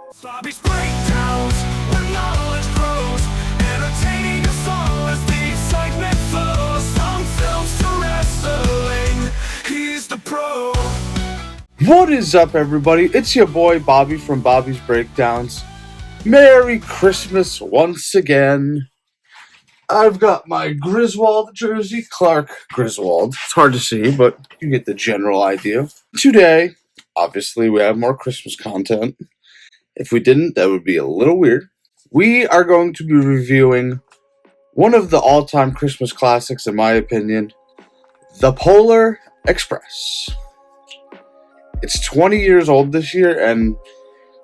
Bobby's breakdowns, where knowledge grows, entertaining us all as the excitement flows. From films to wrestling, he's the pro. What is up, everybody? It's your boy Bobby from Bobby's Breakdowns. Merry Christmas once again. I've got my Griswold jersey, Clark Griswold. It's hard to see, but you get the general idea. Today, obviously, we have more Christmas content. If we didn't, that would be a little weird. We are going to be reviewing one of the all-time Christmas classics, in my opinion, The Polar Express. It's 20 years old this year, and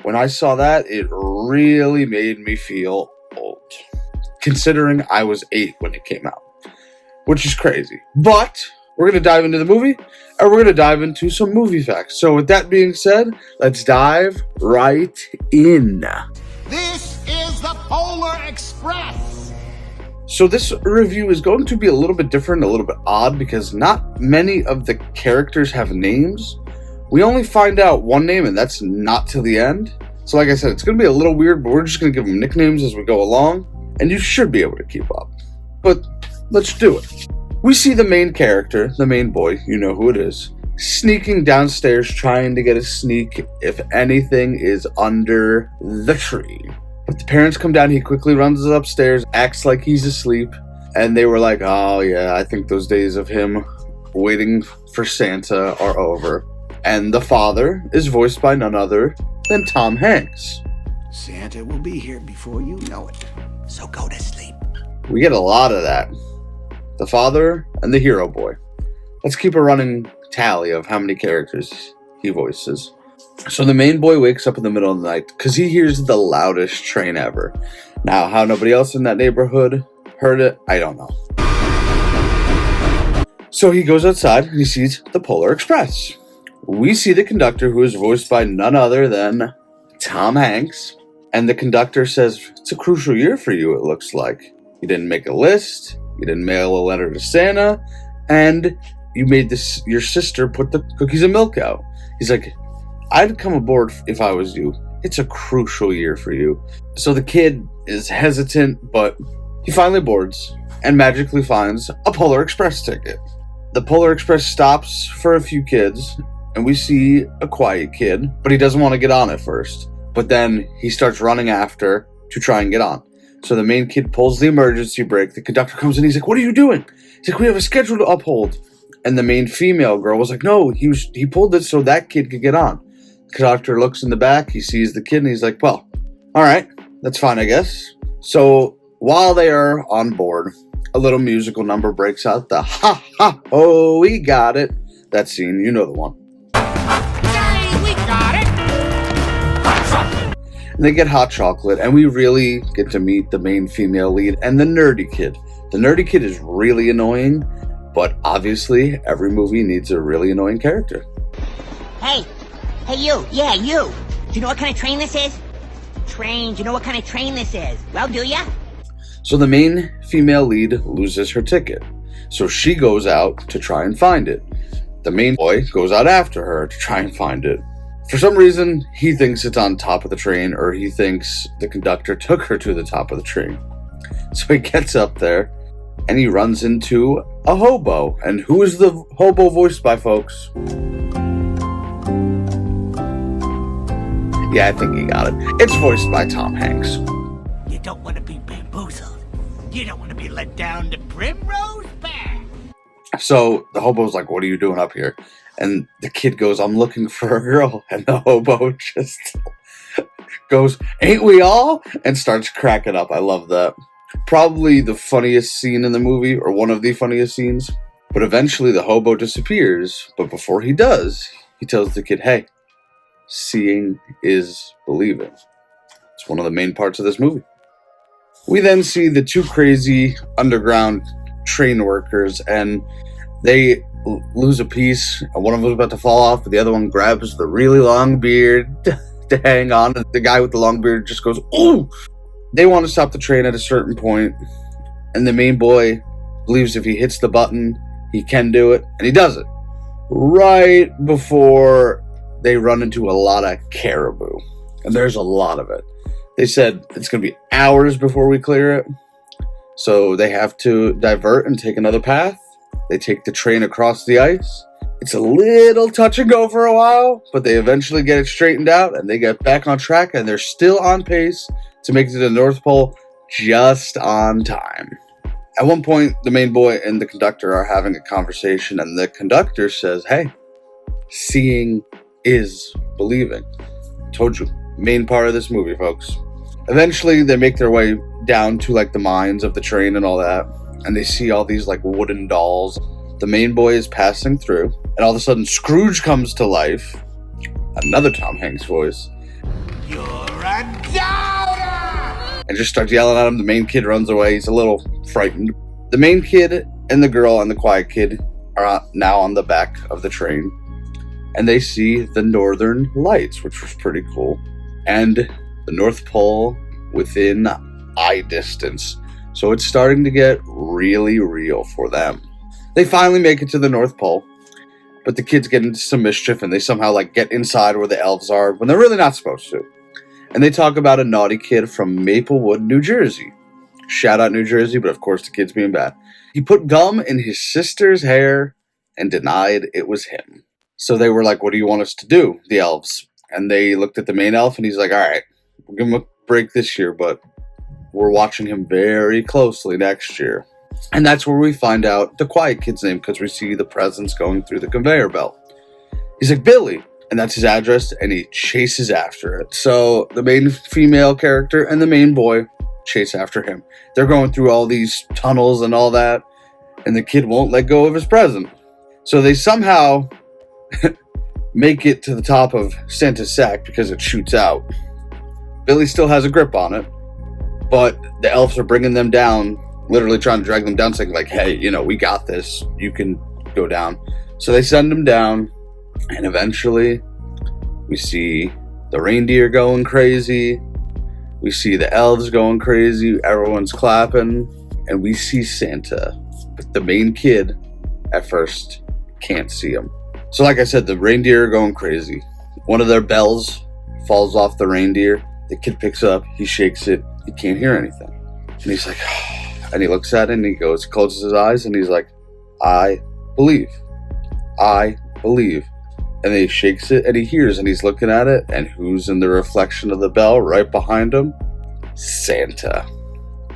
when I saw that, it really made me feel old. Considering I was 8 when it came out, which is crazy. But we're going to dive into the movie, and we're going to dive into some movie facts. So with that being said, let's dive right in. This is the Polar Express. So this review is going to be a little bit different, a little bit odd, because not many of the characters have names. We only find out one name, and that's not till the end. So like I said, it's going to be a little weird, but we're just going to give them nicknames as we go along. And you should be able to keep up. But let's do it. We see the main character, the main boy, you know who it is, sneaking downstairs trying to get a sneak if anything is under the tree. But the parents come down, he quickly runs upstairs, acts like he's asleep, and they were like, oh yeah, I think those days of him waiting for Santa are over. And the father is voiced by none other than Tom Hanks. Santa will be here before you know it. So go to sleep. We get a lot of that. The father and the hero boy. Let's keep a running tally of how many characters he voices. So the main boy wakes up in the middle of the night because he hears the loudest train ever. Now, how nobody else in that neighborhood heard it, I don't know. So he goes outside and he sees the Polar Express. We see the conductor, who is voiced by none other than Tom Hanks. And the conductor says, it's a crucial year for you, it looks like. You didn't make a list, you didn't mail a letter to Santa, and you made your sister put the cookies and milk out. He's like, I'd come aboard if I was you. It's a crucial year for you. So the kid is hesitant, but he finally boards and magically finds a Polar Express ticket. The Polar Express stops for a few kids, and we see a quiet kid, but he doesn't want to get on at first. But then he starts running after to try and get on. So the main kid pulls the emergency brake. The conductor comes in. He's like, what are you doing? He's like, we have a schedule to uphold. And the main female girl was like, no, he pulled it so that kid could get on. The conductor looks in the back. He sees the kid and he's like, well, all right, that's fine, I guess. So while they are on board, a little musical number breaks out. The ha ha, oh, we got it. That scene, you know the one. And they get hot chocolate, and we really get to meet the main female lead and the nerdy kid. The nerdy kid is really annoying, but obviously every movie needs a really annoying character. Hey you, yeah, you. Do you know what kind of train this is? Train, do you know what kind of train this is? Well, do ya? So the main female lead loses her ticket, so she goes out to try and find it. The main boy goes out after her to try and find it. For some reason, he thinks it's on top of the train, or he thinks the conductor took her to the top of the train. So he gets up there, and he runs into a hobo. And who is the hobo voiced by, folks? Yeah, I think he got it. It's voiced by Tom Hanks. You don't want to be bamboozled. You don't want to be led down the primrose path. So the hobo's like, what are you doing up here? And the kid goes, I'm looking for a girl. And the hobo just goes, ain't we all? And starts cracking up. I love that. Probably the funniest scene in the movie, or one of the funniest scenes. But eventually the hobo disappears. But before he does, he tells the kid, hey, seeing is believing. It's one of the main parts of this movie. We then see the two crazy underground train workers, and they lose a piece, and one of them is about to fall off, but the other one grabs the really long beard to hang on. The guy with the long beard just goes, ooh! They want to stop the train at a certain point, and the main boy believes if he hits the button, he can do it, and he does it. Right before they run into a lot of caribou. And there's a lot of it. They said it's going to be hours before we clear it. So they have to divert and take another path. They take the train across the ice. It's a little touch and go for a while, but they eventually get it straightened out and they get back on track, and they're still on pace to make it to the North Pole just on time. At one point, the main boy and the conductor are having a conversation, and the conductor says, hey, seeing is believing. Told you, main part of this movie, folks. Eventually, they make their way down to like the mines of the train and all that, and they see all these like wooden dolls. The main boy is passing through, and all of a sudden Scrooge comes to life. Another Tom Hanks voice. You're a doubter! And just starts yelling at him. The main kid runs away. He's a little frightened. The main kid and the girl and the quiet kid are now on the back of the train, and they see the northern lights, which was pretty cool, and the North Pole within eye distance. So it's starting to get really real for them. They finally make it to the North Pole, but the kids get into some mischief and they somehow like get inside where the elves are when they're really not supposed to. And they talk about a naughty kid from Maplewood, New Jersey. Shout out New Jersey, but of course the kid's being bad. He put gum in his sister's hair and denied it was him. So they were like, what do you want us to do, the elves? And they looked at the main elf and he's like, all right, we'll give him a break this year, but we're watching him very closely next year. And that's where we find out the quiet kid's name, because we see the presents going through the conveyor belt. He's like, Billy, and that's his address, and he chases after it. So the main female character and the main boy chase after him. They're going through all these tunnels and all that, and the kid won't let go of his present. So they somehow make it to the top of Santa's sack because it shoots out. Billy still has a grip on it, but the elves are bringing them down, literally trying to drag them down, saying like, hey, we got this. You can go down. So they send them down, and eventually we see the reindeer going crazy. We see the elves going crazy. Everyone's clapping, and we see Santa. But the main kid, at first, can't see him. So like I said, the reindeer are going crazy. One of their bells falls off the reindeer. The kid picks it up. He shakes it. He can't hear anything. And he's like, and he looks at it and he goes, closes his eyes and he's like, I believe. I believe. And then he shakes it and he hears and he's looking at it, and who's in the reflection of the bell right behind him? Santa.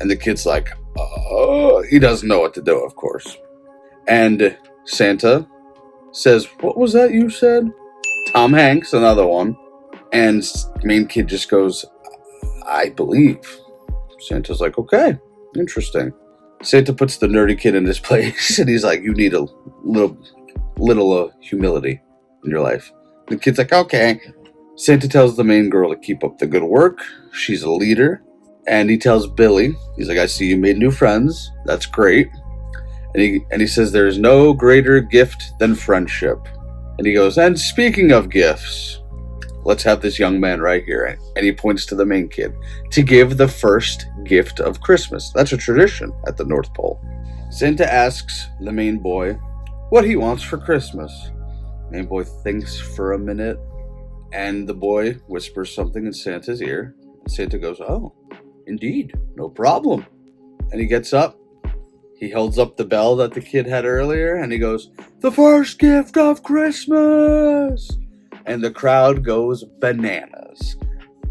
And the kid's like, oh, he doesn't know what to do, of course. And Santa says, what was that you said? Tom Hanks, another one. And main kid just goes, I believe. Santa's like, okay, interesting. Santa puts the nerdy kid in his place, and he's like, you need a little humility in your life. The kid's like, okay. Santa tells the main girl to keep up the good work. She's a leader. And he tells Billy, he's like, I see you made new friends. That's great. And he says, there's no greater gift than friendship. And he goes, and speaking of gifts, let's have this young man right here. And he points to the main kid to give the first gift of Christmas. That's a tradition at the North Pole. Santa asks the main boy what he wants for Christmas. Main boy thinks for a minute, and the boy whispers something in Santa's ear. Santa goes, oh, indeed, no problem. And he gets up. He holds up the bell that the kid had earlier, and he goes, the first gift of Christmas! And the crowd goes bananas.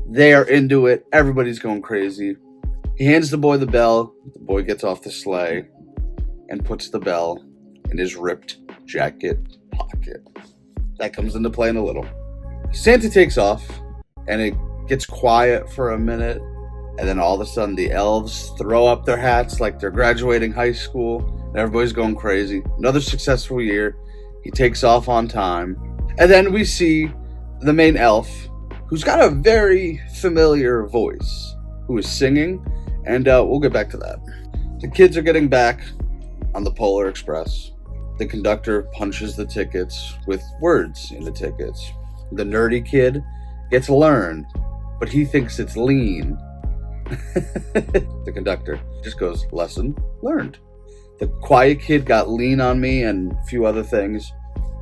They are into it. Everybody's going crazy. He hands the boy the bell. The boy gets off the sleigh and puts the bell in his ripped jacket pocket. That comes into play in a little. Santa takes off, and it gets quiet for a minute. And then all of a sudden, the elves throw up their hats like they're graduating high school. And everybody's going crazy. Another successful year. He takes off on time. And then we see the main elf, who's got a very familiar voice, who is singing. And we'll get back to that. The kids are getting back on the Polar Express. The conductor punches the tickets with words in the tickets. The nerdy kid gets learned, but he thinks it's lean. The conductor just goes, lesson learned. The quiet kid got lean on me and a few other things.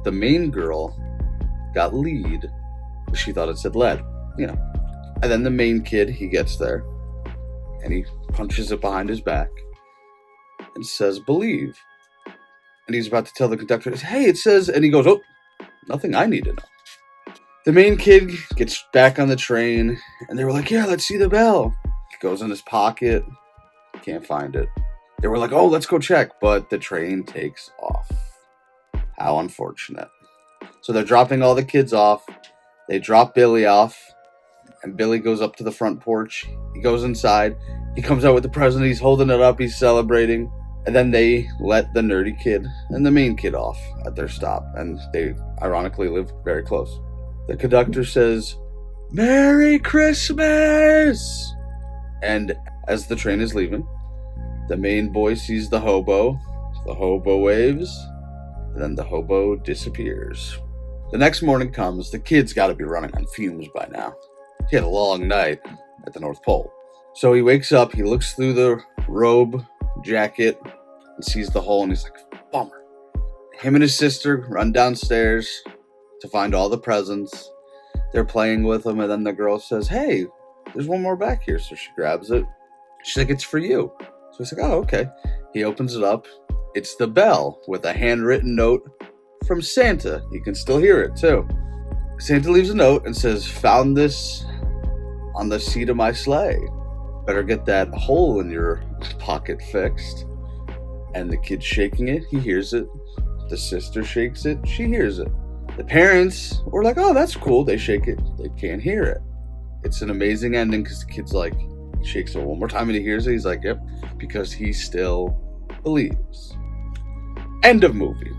The main girl got lead, but she thought it said lead. And then the main kid, he gets there, and he punches it behind his back and says, believe. And he's about to tell the conductor, hey, it says, and he goes, oh, nothing I need to know. The main kid gets back on the train, and they were like, yeah, let's see the bell. He goes in his pocket, can't find it. They were like, oh, let's go check, but the train takes off. How unfortunate. So they're dropping all the kids off. They drop Billy off, and Billy goes up to the front porch. He goes inside. He comes out with the present. He's holding it up. He's celebrating. And then they let the nerdy kid and the main kid off at their stop. And they ironically live very close. The conductor says, Merry Christmas! And as the train is leaving, the main boy sees the hobo waves, and then the hobo disappears. The next morning comes, the kid's got to be running on fumes by now. He had a long night at the North Pole. So he wakes up, he looks through the robe jacket, and sees the hole, and he's like, bummer. Him and his sister run downstairs to find all the presents. They're playing with them, and then the girl says, hey, there's one more back here. So she grabs it. She's like, it's for you. So he's like, oh, okay. He opens it up. It's the bell with a handwritten note from Santa. You can still hear it, too. Santa leaves a note and says, found this on the seat of my sleigh. Better get that hole in your pocket fixed. And the kid's shaking it. He hears it. The sister shakes it. She hears it. The parents were like, oh, that's cool. They shake it. They can't hear it. It's an amazing ending because the kid's like, shakes it one more time and he hears it. He's like, yep, because he still believes. End of movie.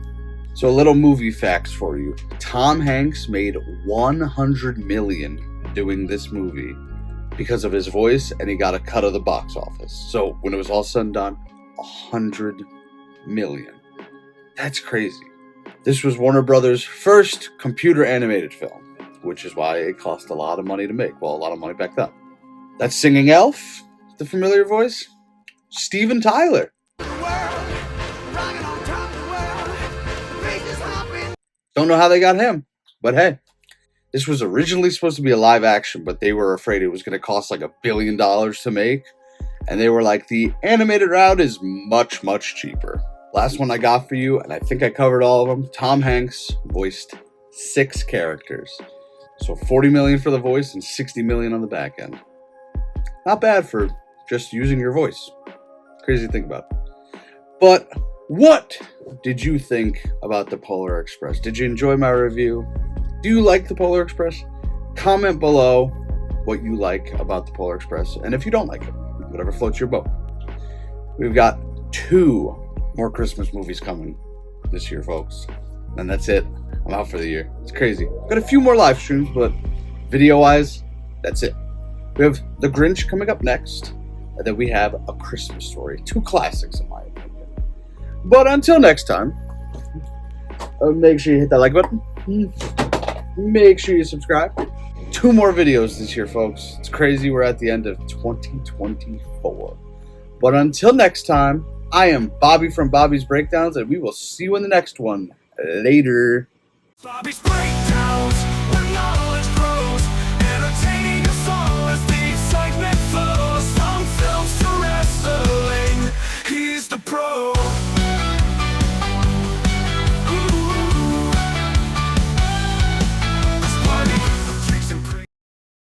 So a little movie facts for you. Tom Hanks made $100 million doing this movie because of his voice, and he got a cut of the box office. So when it was all said and done, $100 million. That's crazy. This was Warner Brothers' first computer animated film, which is why it cost a lot of money to make. Well, a lot of money back then. That singing elf, the familiar voice, Steven Tyler. Don't know how they got him, but hey. This was originally supposed to be a live action, but they were afraid it was going to cost like $1 billion to make. And they were like, the animated route is much, much cheaper. Last one I got for you, and I think I covered all of them. Tom Hanks voiced 6 characters. So $40 million for the voice and $60 million on the back end. Not bad for just using your voice. Crazy to think about. But what did you think about the Polar Express? Did you enjoy my review? Do you like the Polar Express? Comment below what you like about the Polar Express. And if you don't like it, whatever floats your boat. We've got 2 more Christmas movies coming this year, folks. And that's it. I'm out for the year. It's crazy. Got a few more live streams, but video-wise, that's it. We have The Grinch coming up next. And then we have A Christmas Story. 2 classics, in my opinion. But until next time, make sure you hit that like button. Make sure you subscribe. 2 more videos this year, folks. It's crazy. We're at the end of 2024. But until next time, I am Bobby from Bobby's Breakdowns, and we will see you in the next one. Later. Bobby's Breakdowns, where knowledge grows, entertaining us all as the excitement flows. From films to wrestling, he's the pro.